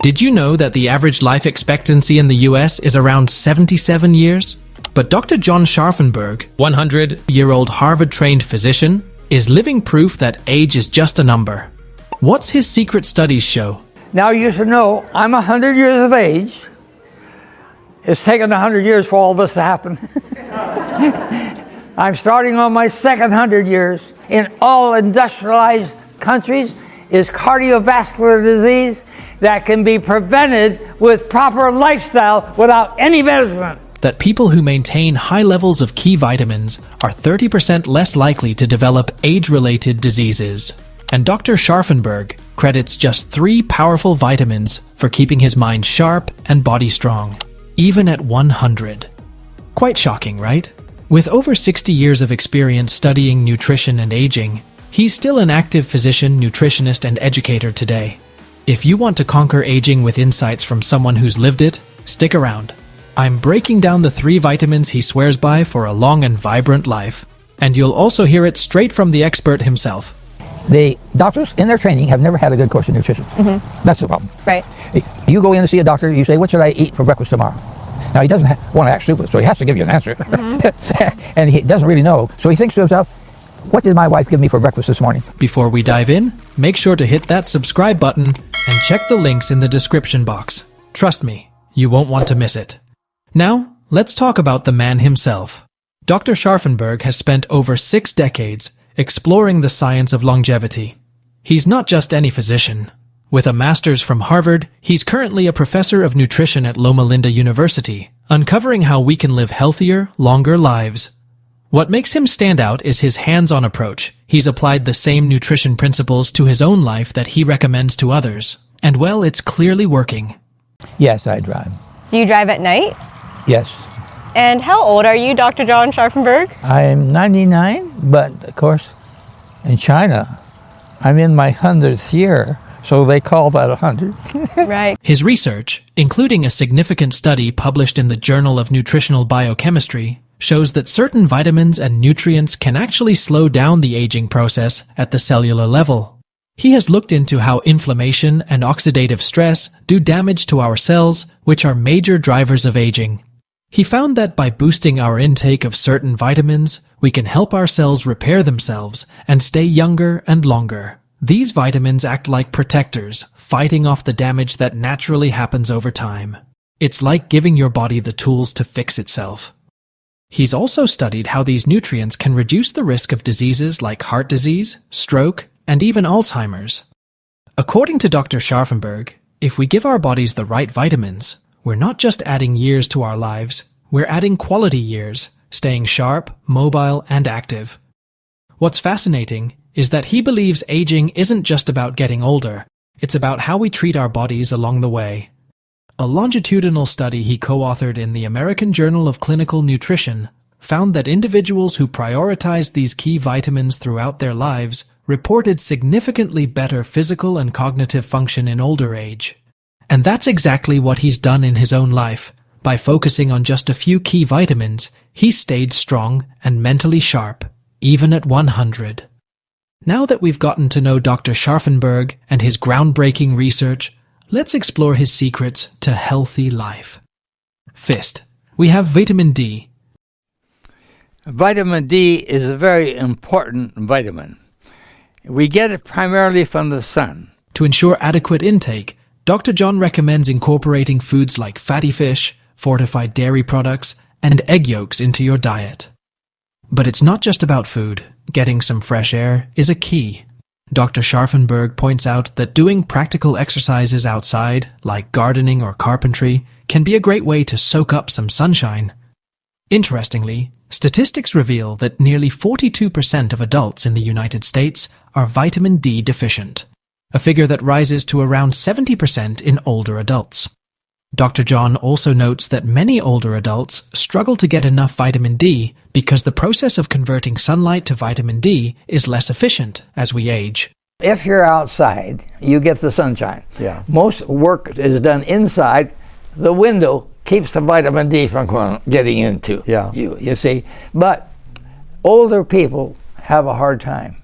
Did you know that the average life expectancy in the US is around 77 years? But Dr. John Scharffenberg, 100-year-old Harvard-trained physician, is living proof that age is just a number. What's his secret studies show? Now you should know, I'm 100 years of age. It's taken 100 years for all this to happen. I'm starting on my second 100 years. In all industrialized countries is cardiovascular disease that can be prevented with proper lifestyle without any medicine. That people who maintain high levels of key vitamins are 30% less likely to develop age-related diseases. And Dr. Scharffenberg credits just 3 powerful vitamins for keeping his mind sharp and body strong, even at 100. Quite shocking, right? With over 60 years of experience studying nutrition and aging, he's still an active physician, nutritionist, and educator today. If you want to conquer aging with insights from someone who's lived it, stick around. I'm breaking down the 3 vitamins he swears by for a long and vibrant life, and you'll also hear it straight from the expert himself. The doctors in their training have never had a good course in nutrition. That's the problem. Right. You go in to see a doctor, you say, what should I eat for breakfast tomorrow? Now, he doesn't want to act stupid, so he has to give you an answer. And he doesn't really know, so he thinks to himself, what did my wife give me for breakfast this morning? Before we dive in, make sure to hit that subscribe button and check the links in the description box. Trust me, you won't want to miss it. Now, let's talk about the man himself. Dr. Scharffenberg has spent over 6 decades exploring the science of longevity. He's not just any physician. With a master's from Harvard, he's currently a professor of nutrition at Loma Linda University, uncovering how we can live healthier, longer lives. What makes him stand out is his hands-on approach. He's applied the same nutrition principles to his own life that he recommends to others. And well, it's clearly working. Yes, I drive. Do you drive at night? Yes. And how old are you, Dr. John Scharffenberg? I'm 99, but of course, in China, I'm in my 100th year, so they call that 100. Right. His research, including a significant study published in the Journal of Nutritional Biochemistry, shows that certain vitamins and nutrients can actually slow down the aging process at the cellular level. He has looked into how inflammation and oxidative stress do damage to our cells, which are major drivers of aging. He found that by boosting our intake of certain vitamins, we can help our cells repair themselves and stay younger and longer. These vitamins act like protectors, fighting off the damage that naturally happens over time. It's like giving your body the tools to fix itself. He's also studied how these nutrients can reduce the risk of diseases like heart disease, stroke, and even Alzheimer's. According to Dr. Scharffenberg, if we give our bodies the right vitamins, we're not just adding years to our lives, we're adding quality years, staying sharp, mobile, and active. What's fascinating is that he believes aging isn't just about getting older, it's about how we treat our bodies along the way. A longitudinal study he co-authored in the American Journal of Clinical Nutrition found that individuals who prioritized these key vitamins throughout their lives reported significantly better physical and cognitive function in older age. And that's exactly what he's done in his own life. By focusing on just a few key vitamins, he stayed strong and mentally sharp, even at 100. Now that we've gotten to know Dr. Scharffenberg and his groundbreaking research, let's explore his secrets to healthy life. First, we have vitamin D. Vitamin D is a very important vitamin. We get it primarily from the sun. To ensure adequate intake, Dr. John recommends incorporating foods like fatty fish, fortified dairy products, and egg yolks into your diet. But it's not just about food. Getting some fresh air is a key. Dr. Scharffenberg points out that doing practical exercises outside, like gardening or carpentry, can be a great way to soak up some sunshine. Interestingly, statistics reveal that nearly 42% of adults in the United States are vitamin D deficient, a figure that rises to around 70% in older adults. Dr. John also notes that many older adults struggle to get enough vitamin D because the process of converting sunlight to vitamin D is less efficient as we age. If you're outside, you get the sunshine. Yeah. Most work is done inside. The window keeps the vitamin D from getting into you see. But older people have a hard time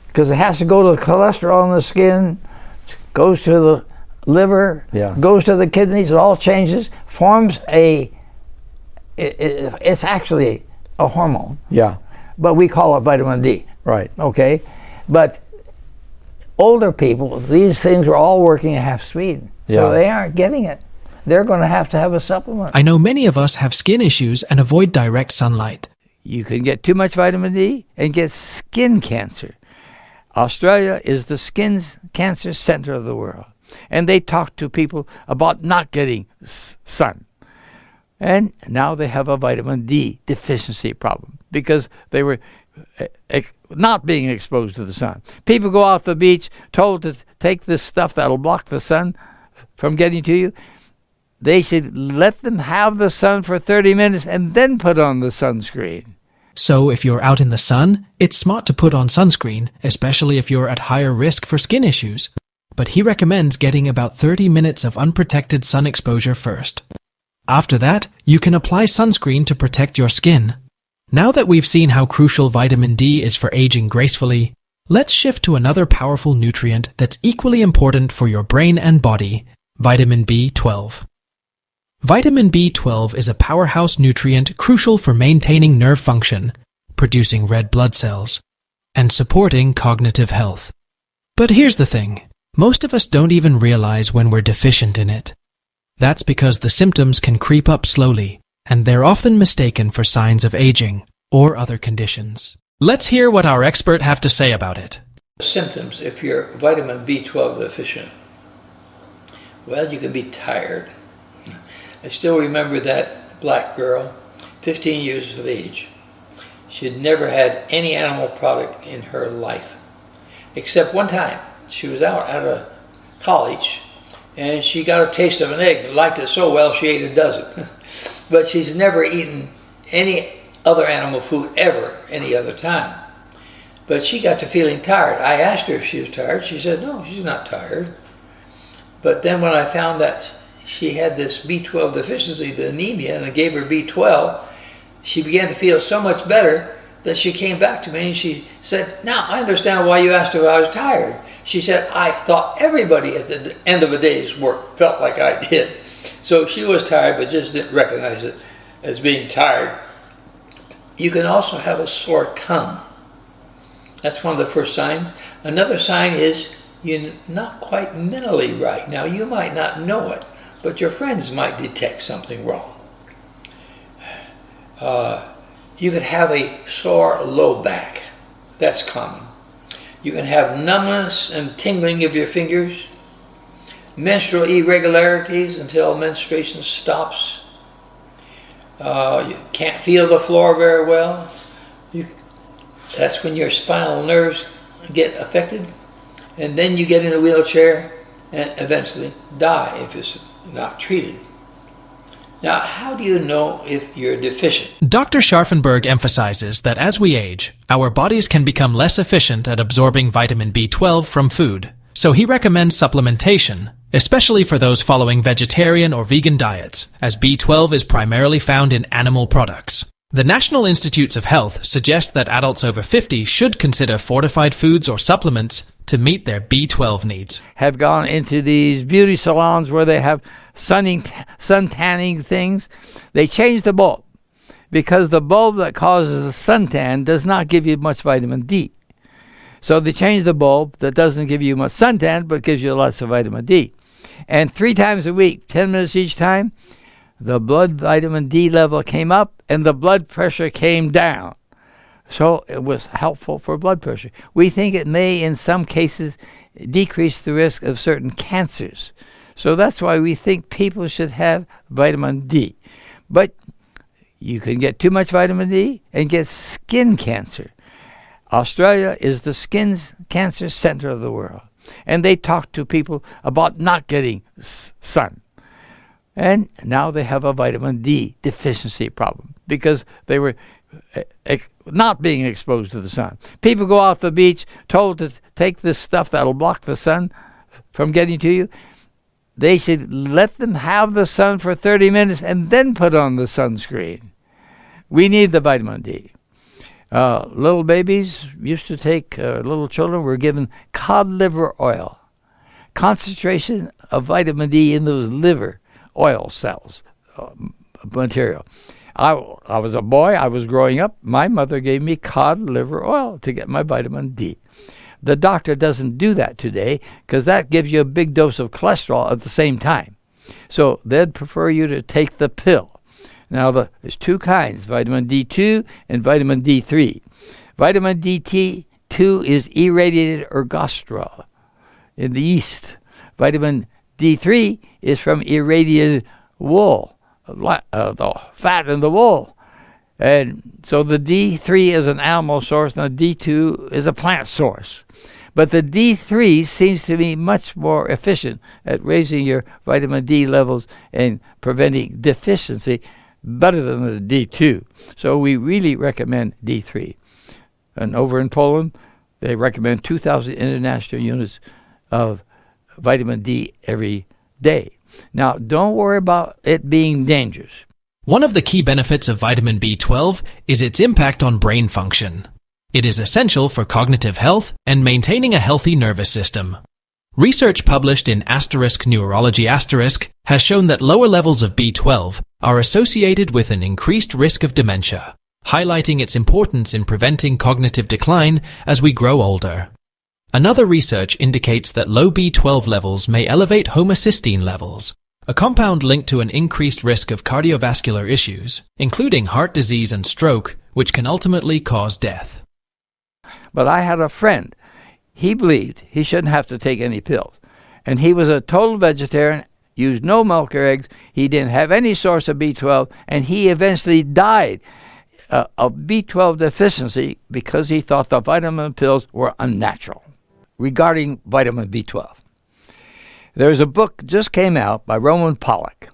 because it has to go to the cholesterol in the skin, goes to the liver, Yeah. goes to the kidneys, it all changes, forms it's actually a hormone, Yeah. but we call it vitamin D, Right. okay? But older people, these things are all working at half speed, Yeah. so they aren't getting it. They're going to have a supplement. I know many of us have skin issues and avoid direct sunlight. You can get too much vitamin D and get skin cancer. Australia is the skin cancer center of the world. And they talk to people about not getting sun. And now they have a vitamin D deficiency problem because they were not being exposed to the sun. People go out the beach told to take this stuff that'll block the sun from getting to you. They should let them have the sun for 30 minutes and then put on the sunscreen. So if you're out in the sun, it's smart to put on sunscreen, especially if you're at higher risk for skin issues. But he recommends getting about 30 minutes of unprotected sun exposure first. After that, you can apply sunscreen to protect your skin. Now that we've seen how crucial vitamin D is for aging gracefully, let's shift to another powerful nutrient that's equally important for your brain and body, vitamin B12. Vitamin B12 is a powerhouse nutrient crucial for maintaining nerve function, producing red blood cells, and supporting cognitive health. But here's the thing. Most of us don't even realize when we're deficient in it. That's because the symptoms can creep up slowly, and they're often mistaken for signs of aging or other conditions. Let's hear what our expert have to say about it. Symptoms if you're vitamin B12 deficient. Well, you can be tired. I still remember that black girl, 15 years of age. She had never had any animal product in her life, except one time. She was out of college, and she got a taste of an egg, liked it so well she ate a dozen. But she's never eaten any other animal food ever, any other time. But she got to feeling tired. I asked her if she was tired. She said, no, she's not tired. But then when I found that she had this B12 deficiency, the anemia, and I gave her B12, she began to feel so much better that she came back to me and she said, now I understand why you asked if I was tired. She said, I thought everybody at the end of a day's work felt like I did. So she was tired, but just didn't recognize it as being tired. You can also have a sore tongue. That's one of the first signs. Another sign is you're not quite mentally right. Now, you might not know it, but your friends might detect something wrong. You could have a sore low back. That's common. You can have numbness and tingling of your fingers, menstrual irregularities until menstruation stops. You can't feel the floor very well. That's when your spinal nerves get affected, and then you get in a wheelchair and eventually die if it's not treated. Now, how do you know if you're deficient? Dr. Scharffenberg emphasizes that as we age, our bodies can become less efficient at absorbing vitamin B12 from food, so he recommends supplementation, especially for those following vegetarian or vegan diets, as B12 is primarily found in animal products. The National Institutes of Health suggests that adults over 50 should consider fortified foods or supplements to meet their B12 needs. Have gone into these beauty salons where they have sun tanning things. They change the bulb because the bulb that causes the suntan does not give you much vitamin D. So they change the bulb that doesn't give you much suntan but gives you lots of vitamin D. And 3 times a week, 10 minutes each time, the blood vitamin D level came up and the blood pressure came down. So it was helpful for blood pressure. We think it may, in some cases, decrease the risk of certain cancers. So that's why we think people should have vitamin D. But you can get too much vitamin D and get skin cancer. Australia is the skin cancer center of the world. And they talk to people about not getting sun. And now they have a vitamin D deficiency problem because they were not being exposed to the sun. People go out the beach told to take this stuff that'll block the sun from getting to you. They should let them have the sun for 30 minutes and then put on the sunscreen. We need the vitamin D. Little babies used to take, little children were given cod liver oil. concentration of vitamin D in those liver oil cells material. I was a boy, I was growing up, my mother gave me cod liver oil to get my vitamin D. The doctor doesn't do that today because that gives you a big dose of cholesterol at the same time. So they'd prefer you to take the pill. Now, there's two kinds, vitamin D2 and vitamin D3. Vitamin D2 is irradiated ergosterol in the yeast. Vitamin D3 is from irradiated wool, the fat in the wool. And so the D3 is an animal source and the D2 is a plant source. But the D3 seems to be much more efficient at raising your vitamin D levels and preventing deficiency better than the D2. So we really recommend D3. And over in Poland, they recommend 2,000 international units of vitamin D every day. Now, don't worry about it being dangerous. One of the key benefits of vitamin B12 is its impact on brain function. It is essential for cognitive health and maintaining a healthy nervous system. Research published in *Neurology* has shown that lower levels of B12 are associated with an increased risk of dementia, highlighting its importance in preventing cognitive decline as we grow older. Another research indicates that low B12 levels may elevate homocysteine levels, a compound linked to an increased risk of cardiovascular issues, including heart disease and stroke, which can ultimately cause death. But I had a friend. He believed he shouldn't have to take any pills. And he was a total vegetarian, used no milk or eggs. He didn't have any source of B12, and he eventually died of B12 deficiency because he thought the vitamin pills were unnatural. Regarding vitamin B12, there's a book just came out by Roman Pollock.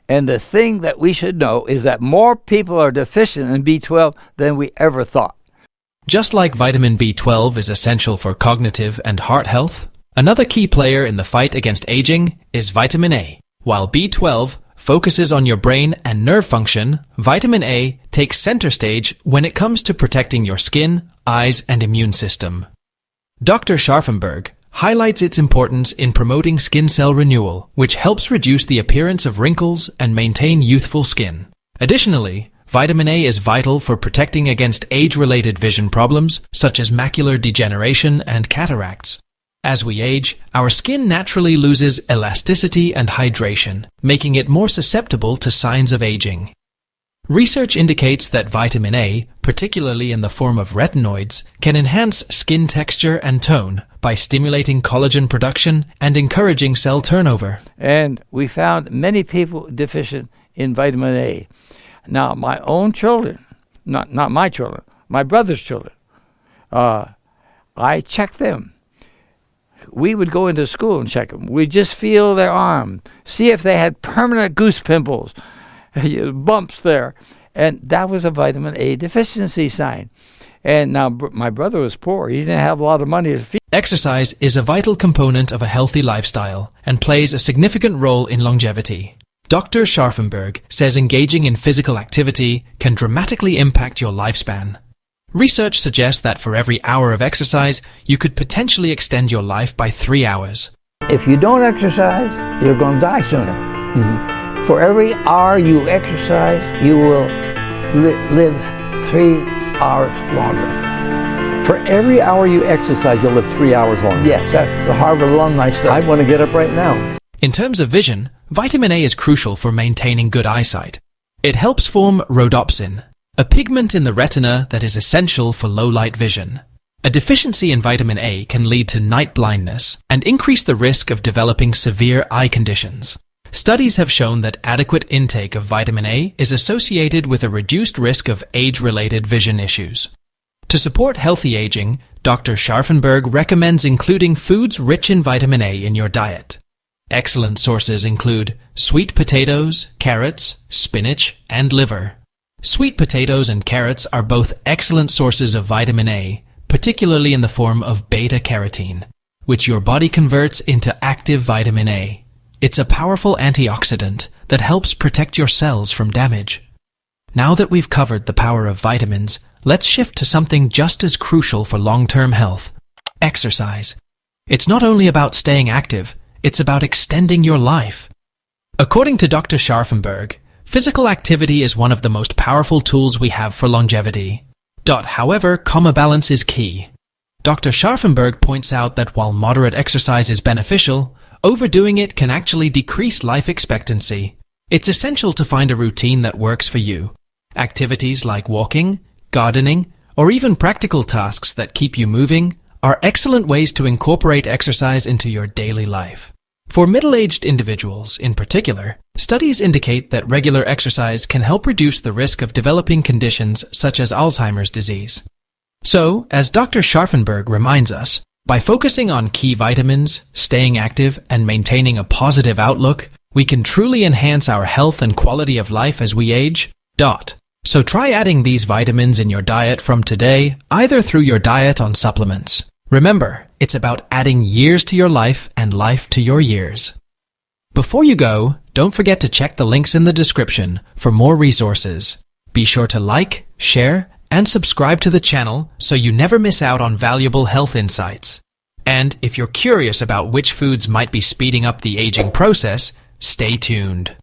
And the thing that we should know is that more people are deficient in B12 than we ever thought. Just like vitamin B12 is essential for cognitive and heart health, another key player in the fight against aging is vitamin A. While B12 focuses on your brain and nerve function, vitamin A takes center stage when it comes to protecting your skin, eyes, and immune system. Dr. Scharffenberg highlights its importance in promoting skin cell renewal, which helps reduce the appearance of wrinkles and maintain youthful skin. Additionally, vitamin A is vital for protecting against age-related vision problems such as macular degeneration and cataracts. As we age, our skin naturally loses elasticity and hydration, making it more susceptible to signs of aging. Research indicates that vitamin A, particularly in the form of retinoids, can enhance skin texture and tone by stimulating collagen production and encouraging cell turnover. And we found many people deficient in vitamin A. Now, my own children, not my children, my brother's children, I checked them. We would go into school and check them. We'd just feel their arm, see if they had permanent goose pimples, bumps there. And that was a vitamin A deficiency sign. And now my brother was poor. He didn't have a lot of money to feed. Exercise is a vital component of a healthy lifestyle and plays a significant role in longevity. Dr. Scharffenberg says engaging in physical activity can dramatically impact your lifespan. Research suggests that for every hour of exercise, you could potentially extend your life by 3 hours. If you don't exercise, you're going to die sooner. Mm-hmm. For every hour you exercise, you will live 3 hours longer. For every hour you exercise, you'll live 3 hours longer. Yes, that's the Harvard alumni study. I want to get up right now. In terms of vision, vitamin A is crucial for maintaining good eyesight. It helps form rhodopsin, a pigment in the retina that is essential for low-light vision. A deficiency in vitamin A can lead to night blindness and increase the risk of developing severe eye conditions. Studies have shown that adequate intake of vitamin A is associated with a reduced risk of age-related vision issues. To support healthy aging, Dr. Scharffenberg recommends including foods rich in vitamin A in your diet. Excellent sources include sweet potatoes, carrots, spinach, and liver. Sweet potatoes and carrots are both excellent sources of vitamin A, particularly in the form of beta-carotene, which your body converts into active vitamin A. It's a powerful antioxidant that helps protect your cells from damage. Now that we've covered the power of vitamins, let's shift to something just as crucial for long-term health: exercise. It's not only about staying active, It's about extending your life. According to Dr. Scharffenberg, physical activity is one of the most powerful tools we have for longevity. However, comma balance is key. Dr. Scharffenberg points out that while moderate exercise is beneficial, overdoing it can actually decrease life expectancy. It's essential to find a routine that works for you. Activities like walking, gardening, or even practical tasks that keep you moving are excellent ways to incorporate exercise into your daily life. For middle-aged individuals in particular, studies indicate that regular exercise can help reduce the risk of developing conditions such as Alzheimer's disease. So, as Dr. Scharffenberg reminds us, by focusing on key vitamins, staying active, and maintaining a positive outlook, we can truly enhance our health and quality of life as we age. So try adding these vitamins in your diet from today, either through your diet on supplements. Remember, it's about adding years to your life and life to your years. Before you go, don't forget to check the links in the description for more resources. Be sure to like, share, and subscribe to the channel so you never miss out on valuable health insights. And if you're curious about which foods might be speeding up the aging process, stay tuned.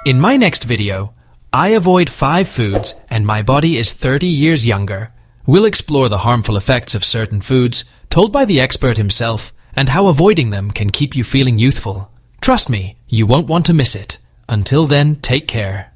In my next video, I avoid 5 foods and my body is 30 years younger. We'll explore the harmful effects of certain foods, told by the expert himself, and how avoiding them can keep you feeling youthful. Trust me, you won't want to miss it. Until then, take care.